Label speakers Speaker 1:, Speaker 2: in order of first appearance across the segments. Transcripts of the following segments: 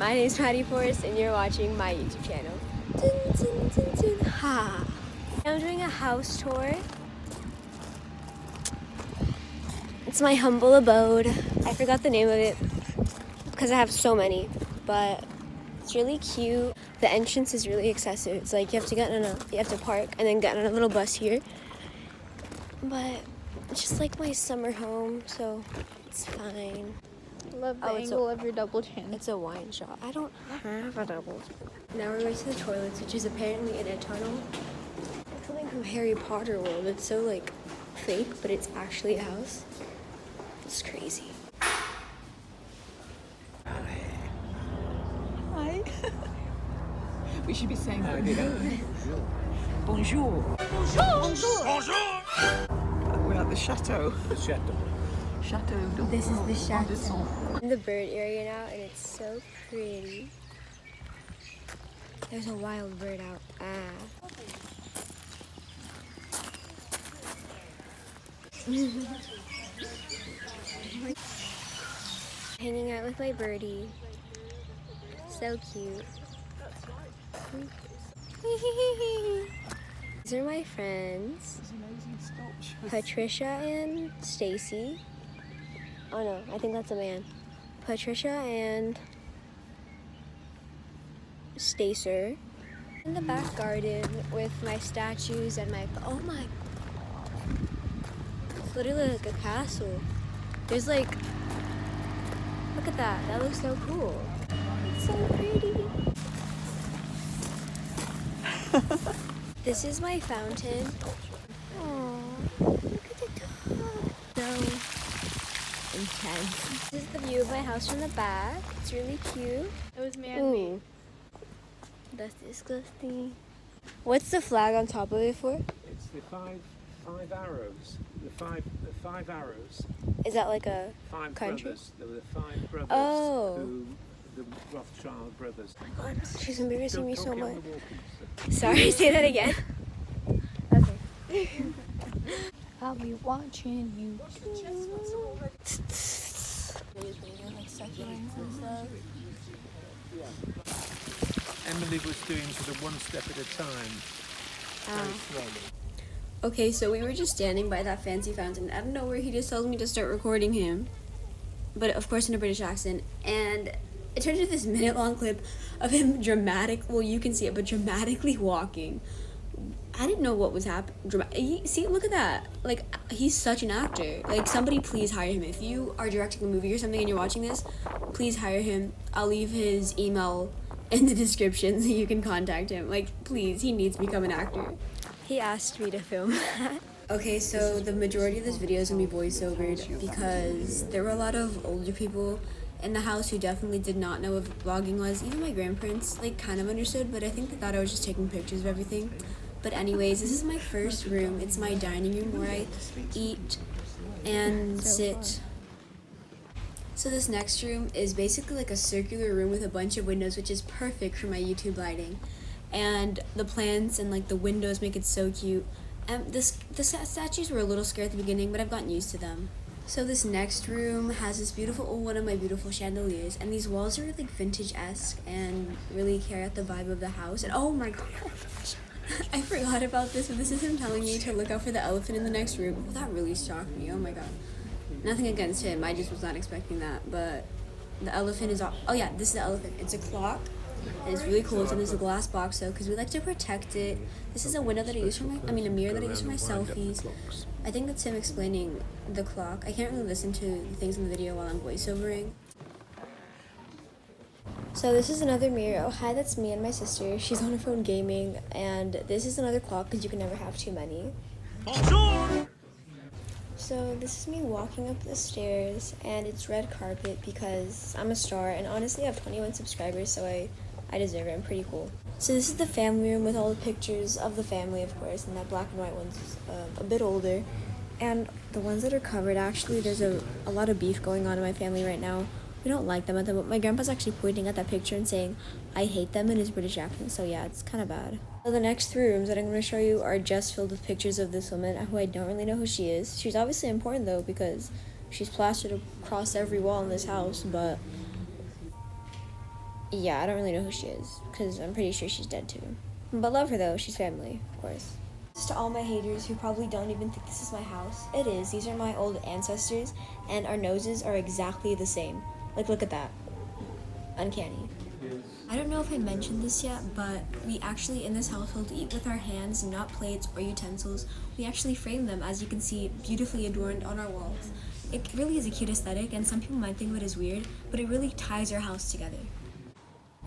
Speaker 1: My name is Maddie Forrest and you're watching my YouTube channel. Dun, dun, dun, dun. Ha! I'm doing a house tour. It's my humble abode. I forgot the name of it because I have so many, but it's really cute. The entrance is really excessive. It's like you have to park and then get on a little bus here. But it's just like my summer home, so it's fine.
Speaker 2: Love the angle of your double chin.
Speaker 1: It's a wine shop. I don't have a double chin. Now we're going to the toilets, which is apparently in a tunnel. It's something from Harry Potter world. It's so like fake, but it's actually a house. It's crazy.
Speaker 2: Hi. We should be saying bonjour. Bonjour. Bonjour. Bonjour. Bonjour. We're at the chateau.
Speaker 3: The chateau.
Speaker 2: Chateau.
Speaker 1: This is the chateau. I'm in the bird area now, and it's so pretty. There's a wild bird out. Hanging out with my birdie. So cute. These are my friends. Patricia and Stacy. Oh no, I think that's a man. Patricia and Stacer. In the back garden with my statues and my, oh my, it's literally like a castle. There's like, look at that, that looks so cool. It's so pretty. This is my fountain. Aww, look at the dog. So intense. This is the view of my house from the back. It's really cute.
Speaker 2: It was man-made.
Speaker 1: That's disgusting. What's the flag on top of it for?
Speaker 3: It's the five arrows. The five arrows.
Speaker 1: Is that like a
Speaker 3: Five
Speaker 1: country?
Speaker 3: brothers. There were the five brothers.
Speaker 1: Oh.
Speaker 3: Who, the Rothschild brothers.
Speaker 1: Oh my God, she's embarrassing me so
Speaker 3: Talking
Speaker 1: much.
Speaker 3: on the walking.
Speaker 1: Sorry, say that again. Okay.
Speaker 2: I'll be watching you.
Speaker 3: Emily was doing sort of one step at a time. Very slowly.
Speaker 1: Okay, so we were just standing by that fancy fountain. Out of nowhere, he just tells me to start recording him. But of course in a British accent. And it turned into this minute-long clip of him you can see it, but dramatically walking. I didn't know what was happening. See, look at that. Like, he's such an actor. Like, somebody please hire him. If you are directing a movie or something and you're watching this, please hire him. I'll leave his email in the description so you can contact him. Like, please, he needs to become an actor. He asked me to film that. Okay, so the majority of this video is going to be voiceovered because there were a lot of older people in the house who definitely did not know what vlogging was. Even my grandparents, like, kind of understood, but I think they thought I was just taking pictures of everything. But anyways, this is my first room. It's my dining room where I eat and sit. So this next room is basically like a circular room with a bunch of windows, which is perfect for my YouTube lighting. And the plants and like the windows make it so cute. And the statues were a little scary at the beginning, but I've gotten used to them. So this next room has this one of my beautiful chandeliers, and these walls are like vintage-esque and really carry out the vibe of the house. And oh my god, I forgot about this, but this is him telling me to look out for the elephant in the next room. Well, that really shocked me. Oh my god. Nothing against him, I just was not expecting that. But the elephant is oh yeah, this is the elephant. It's a clock. And it's really cool. It's in this glass box though, because we like to protect it. This is a window that I use for a mirror that I use for my selfies. I think that's him explaining the clock. I can't really listen to the things in the video while I'm voiceovering. So this is another mirror. Oh hi, that's me and my sister. She's on her phone gaming. And this is another clock because you can never have too many. Bonjour! So this is me walking up the stairs, and it's red carpet because I'm a star, and honestly I have 21 subscribers, so I deserve it. I'm pretty cool. So this is the family room with all the pictures of the family, of course, and that black and white one's a bit older. And the ones that are covered, actually, there's a lot of beef going on in my family right now. We don't like them at the moment. My grandpa's actually pointing at that picture and saying, I hate them in his British accent, so yeah, it's kind of bad. So the next 3 rooms that I'm going to show you are just filled with pictures of this woman who I don't really know who she is. She's obviously important though because she's plastered across every wall in this house, but Yeah, I don't really know who she is, because I'm pretty sure she's dead too. But love her though, she's family, of course. Just to all my haters who probably don't even think this is my house, it is. These are my old ancestors, and our noses are exactly the same. Like, look at that. Uncanny. I don't know if I mentioned this yet, but we actually in this household eat with our hands, not plates or utensils. We actually frame them, as you can see, beautifully adorned on our walls. It really is a cute aesthetic, and some people might think of it as weird, but it really ties our house together.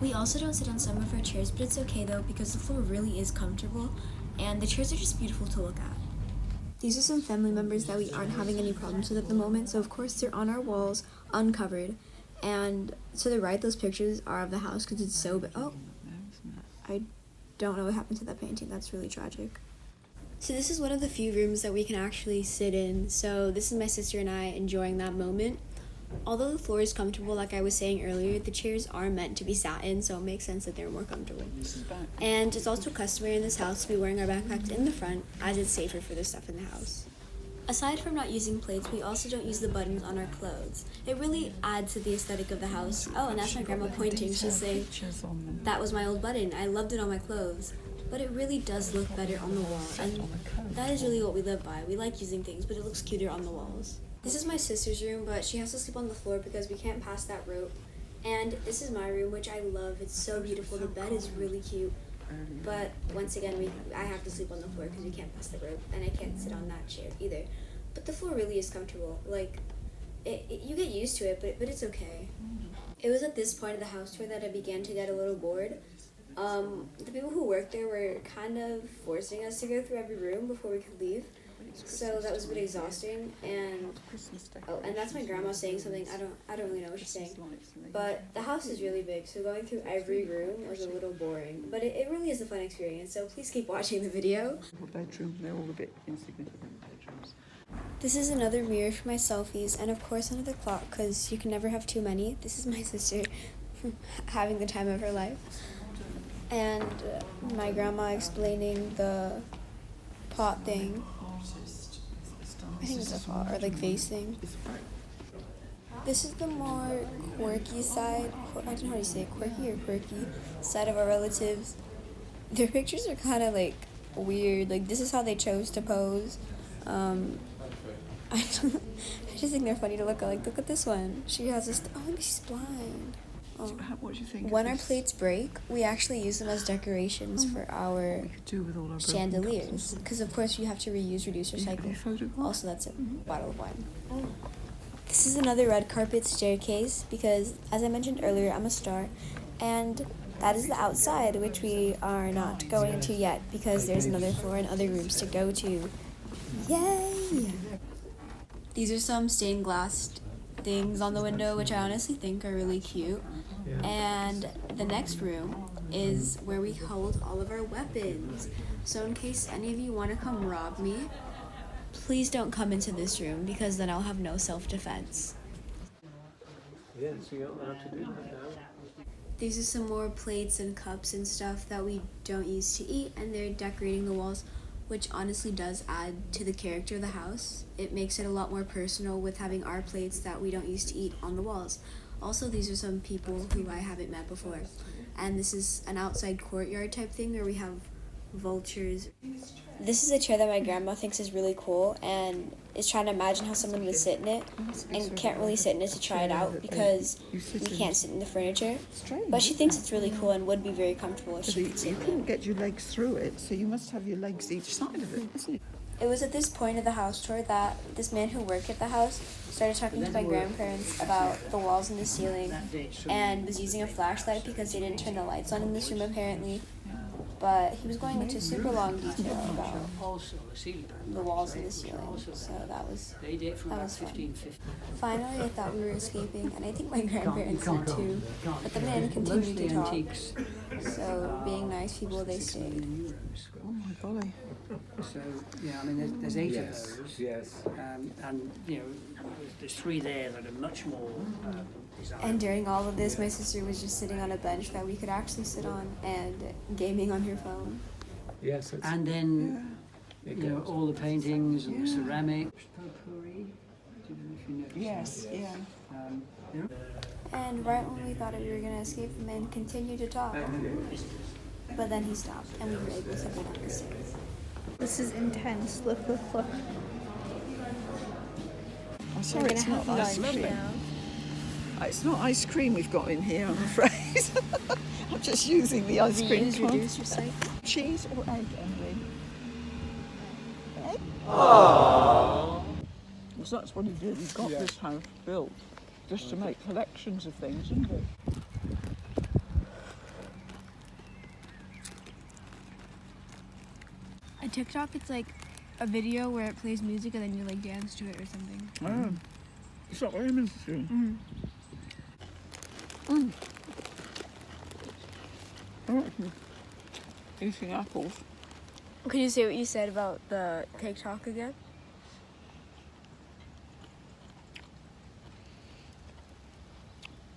Speaker 1: We also don't sit on some of our chairs, but it's okay though, because the floor really is comfortable, and the chairs are just beautiful to look at. These are some family members that we aren't having any problems with at the moment, so of course they're on our walls, uncovered. And to the right, those pictures are of the house because it's so big. Oh, I don't know what happened to that painting. That's really tragic. So this is one of the few rooms that we can actually sit in. So this is my sister and I enjoying that moment. Although the floor is comfortable, like I was saying earlier, the chairs are meant to be sat in, so it makes sense that they're more comfortable. And it's also customary in this house to be wearing our backpacks in the front, as it's safer for the stuff in the house. Aside from not using plates, we also don't use the buttons on our clothes. It really adds to the aesthetic of the house. Oh, and that's my grandma pointing. She's saying, that was my old button. I loved it on my clothes. But it really does look better on the wall, and that is really what we live by. We like using things, but it looks cuter on the walls. This is my sister's room, but she has to sleep on the floor because we can't pass that rope. And this is my room, which I love. It's so beautiful. The bed is really cute. But once again, I have to sleep on the floor because we can't pass the rope, and I can't sit on that chair either. But the floor really is comfortable. Like, you get used to it, but it's okay. It was at this point of the house tour that I began to get a little bored. The people who worked there were kind of forcing us to go through every room before we could leave. So that was a bit exhausting, and that's my grandma saying something. I don't really know what she's saying. But the house is really big, so going through every room was a little boring. But it really is a fun experience, so please keep watching the video.
Speaker 2: Bedroom, they're all a bit insignificant bedrooms.
Speaker 1: This is another mirror for my selfies, and of course another clock, because you can never have too many. This is my sister having the time of her life. And my grandma explaining the pot thing. I think it's a pot, or like vase thing. This is the more quirky side, I don't know how to say it, quirky side of our relatives. Their pictures are kind of like weird, like this is how they chose to pose. I just think they're funny to look at. Like, look at this one. She has this, oh, maybe she's blind. Oh.
Speaker 2: What do you think?
Speaker 1: When our plates break, we actually use them as decorations for our chandeliers. Because of course you have to reuse, reduce, recycle. Also, that's a bottle of wine. This is another red carpet staircase because, as I mentioned earlier, I'm a star, and that is the outside, which we are not going into yet because there's another floor and other rooms to go to. Yay! These are some stained glass things on the window, which I honestly think are really cute. And the next room is where we hold all of our weapons. So in case any of you want to come rob me, please don't come into this room because then I'll have no self-defense.
Speaker 3: Yeah, so you're not allowed to do that now.
Speaker 1: These are some more plates and cups and stuff that we don't use to eat, and they're decorating the walls, which honestly does add to the character of the house. It makes it a lot more personal with having our plates that we don't use to eat on the walls. Also, these are some people who I haven't met before. And this is an outside courtyard type thing where we have vultures. This is a chair that my grandma thinks is really cool and is trying to imagine how someone would sit in it and can't really sit in it to try it out because we can't sit in the furniture. But she thinks it's really cool and would be very comfortable if she could sit in it.
Speaker 2: You couldn't get your legs through it, so you must have your legs each side of it, isn't it?
Speaker 1: It was at this point of the house tour that this man who worked at the house started talking to my grandparents about the walls and the ceiling and was using a flashlight because they didn't turn the lights on in this room apparently. But he was going into super long detail about the walls and the ceiling, so that was fun. Finally, I thought we were escaping, and I think my grandparents did too, but the man continued to talk. So, being nice people, they stayed.
Speaker 2: Oh my golly.
Speaker 4: So, yeah, I mean, there's 8 of those.
Speaker 3: Yes.
Speaker 4: And, you know, there's 3 there that are much more designed.
Speaker 1: And during all of this, my sister was just sitting on a bench that we could actually sit on and gaming on her phone.
Speaker 3: Yes.
Speaker 4: And then, you know, all the paintings and the ceramics. Potpourri. Do you know if you noticed
Speaker 2: Yes,
Speaker 4: that?
Speaker 2: yeah.
Speaker 4: You know?
Speaker 1: And right when we thought we were gonna escape, the man continued to talk. But then he stopped, and we were able to go down the stairs.
Speaker 5: This is intense. Look, look, look.
Speaker 2: I'm sorry, it's not ice cream. It's not ice cream we've got in here, I'm afraid. I'm just using the ice cream
Speaker 1: Reuse, reduce, recycle.
Speaker 2: Cheese or egg, Emily? Egg? Because that's what he did. He got this house built just to make collections of things, isn't it?
Speaker 1: A TikTok, it's like a video where it plays music and then you like dance to it or something.
Speaker 2: Oh. It's not very interesting. Eating apples.
Speaker 1: Could you say what you said about the TikTok again?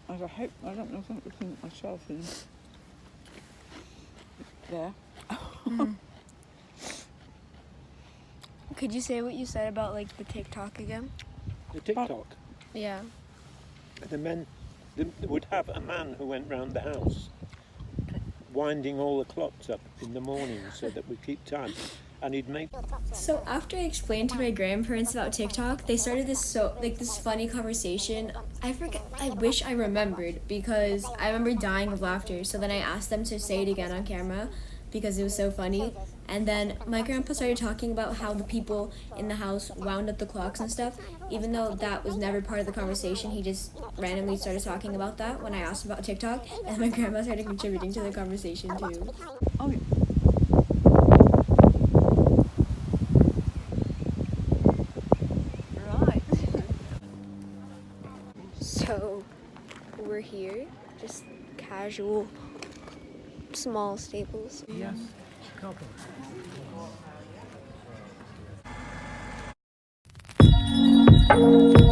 Speaker 2: I don't know if I'm looking at myself in there.
Speaker 1: Could you say what you said about like the TikTok again?
Speaker 3: The TikTok.
Speaker 1: Yeah.
Speaker 3: The men they would have a man who went round the house winding all the clocks up in the morning so that we keep time, and he'd make. So after I explained to my grandparents about TikTok, they started this this funny conversation. I wish I remembered, because I remember dying of laughter. So then I asked them to say it again on camera because it was so funny. And then my grandpa started talking about how the people in the house wound up the clocks and stuff. Even though that was never part of the conversation, he just randomly started talking about that when I asked about TikTok. And my grandma started contributing to the conversation too.
Speaker 2: Oh, right.
Speaker 1: So we're here, just casual, small Staples.
Speaker 3: Yes, couple.
Speaker 1: Thank you.